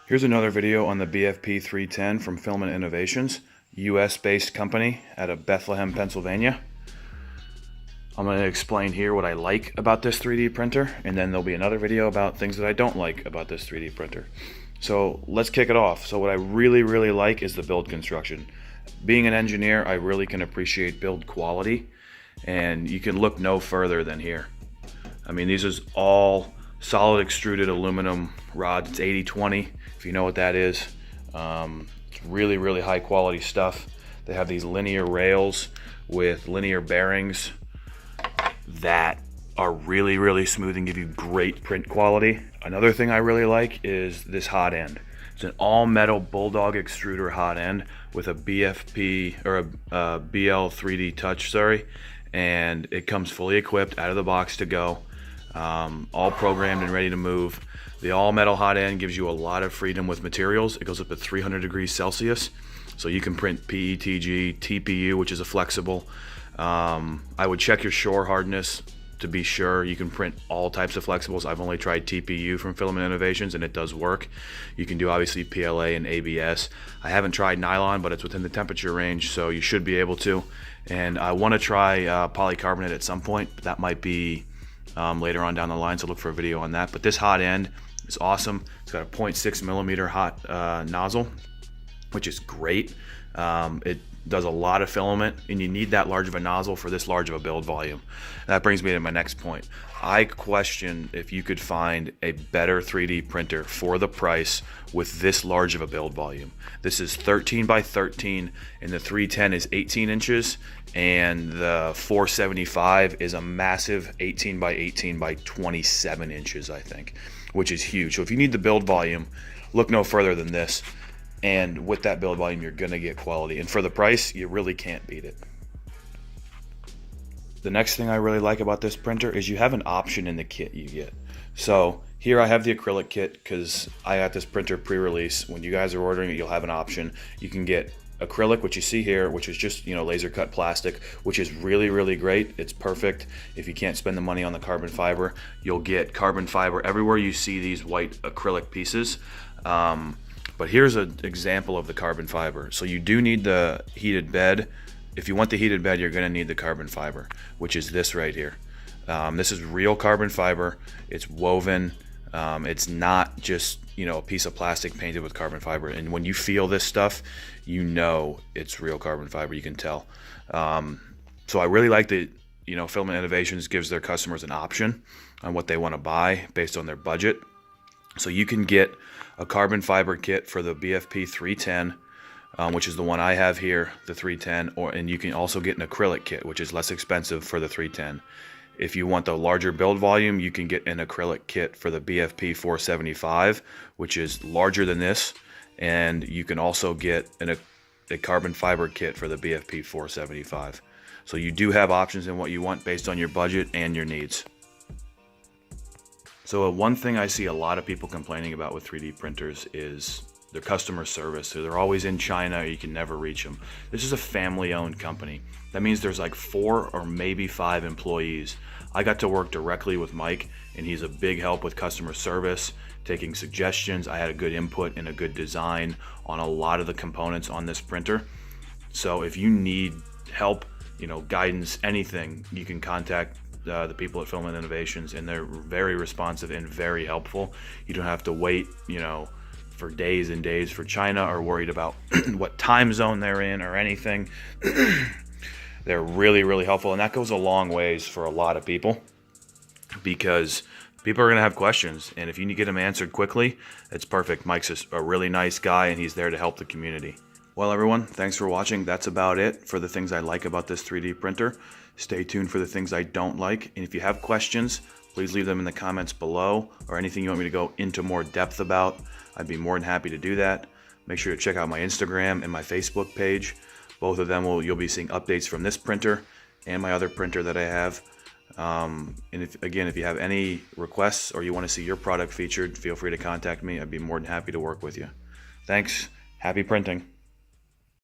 Here's another video on the BFP310 from Filament Innovations, US-based company out of Bethlehem, Pennsylvania. I'm going to explain here what I like about this 3D printer, and then there'll be another video about things that I don't like about this 3D printer. So let's kick it off. So what I really like is the build construction. Being an engineer, I really can appreciate build quality, and you can look no further than here. I mean, these is all solid extruded aluminum rods. It's 80/20, if you know what that is. It's really high quality stuff. They have these linear rails with linear bearings that are really smooth and give you great print quality. Another thing I really like is this hot end. It's an all metal Bulldog extruder hot end with a BFP or a BL3D touch, sorry, and it comes fully equipped out of the box to go. All programmed and ready to move. The all metal hot end gives you a lot of freedom with materials. It goes up to 300 degrees Celsius, so you can print PETG, TPU, which is a flexible. I would check your shore hardness to be sure. You can print all types of flexibles. I've only tried TPU from Filament Innovations, and it does work. You can do obviously PLA and ABS. I haven't tried nylon, but it's within the temperature range, so you should be able to. And I want to try polycarbonate at some point, but that might be later on down the line, so look for a video on that. But this hot end is awesome. It's got a 0.6 millimeter hot nozzle, which is great. It does a lot of filament, and you need that large of a nozzle for this large of a build volume. That brings me to my next point. I question if you could find a better 3D printer for the price with this large of a build volume. This is 13 by 13, and the 310 is 18 inches, and the 475 is a massive 18 by 18 by 27 inches, I think, which is huge. So if you need the build volume, look no further than this. And with that build volume, you're gonna get quality. And for the price, you really can't beat it. The next thing I really like about this printer is you have an option in the kit you get. So here I have the acrylic kit because I got this printer pre-release. When you guys are ordering it, you'll have an option. You can get acrylic, which you see here, which is just, you know, laser cut plastic, which is really great. It's perfect if you can't spend the money on the carbon fiber. You'll get carbon fiber everywhere you see these white acrylic pieces. But here's an example of the carbon fiber. So you do need the heated bed. If you want the heated bed, you're gonna need the carbon fiber, which is this right here. This is real carbon fiber. It's woven. It's not just, you know, a piece of plastic painted with carbon fiber. And when you feel this stuff, you know it's real carbon fiber. You can tell. So I really like that, you know, Filament Innovations gives their customers an option on what they want to buy based on their budget. So you can get a carbon fiber kit for the BFP310, which is the one I have here, the 310, and you can also get an acrylic kit, which is less expensive for the 310. If you want the larger build volume, you can get an acrylic kit for the BFP475, which is larger than this, and you can also get a carbon fiber kit for the BFP475. So you do have options in what you want based on your budget and your needs. So one thing I see a lot of people complaining about with 3D printers is their customer service. So they're always in China, or you can never reach them. This is a family-owned company. That means there's like 4 or maybe 5 employees. I got to work directly with Mike, and he's a big help with customer service, taking suggestions. I had a good input and a good design on a lot of the components on this printer. So if you need help, you know, guidance, anything, you can contact the people at Filament Innovations, and they're very responsive and very helpful. You don't have to wait, you know, for days and days for China, or worried about what time zone they're in or anything. They're really helpful, and that goes a long ways for a lot of people, because people are going to have questions, and if you get them answered quickly, it's perfect. Mike's a really nice guy, and he's there to help the community. Well, everyone, thanks for watching. That's about it for the things I like about this 3D printer. Stay tuned for the things I don't like. And if you have questions, please leave them in the comments below, or anything you want me to go into more depth about. I'd be more than happy to do that. Make sure to check out my Instagram and my Facebook page. Both of them you'll be seeing updates from this printer and my other printer that I have. And if you have any requests or you want to see your product featured, feel free to contact me. I'd be more than happy to work with you. Thanks. Happy printing.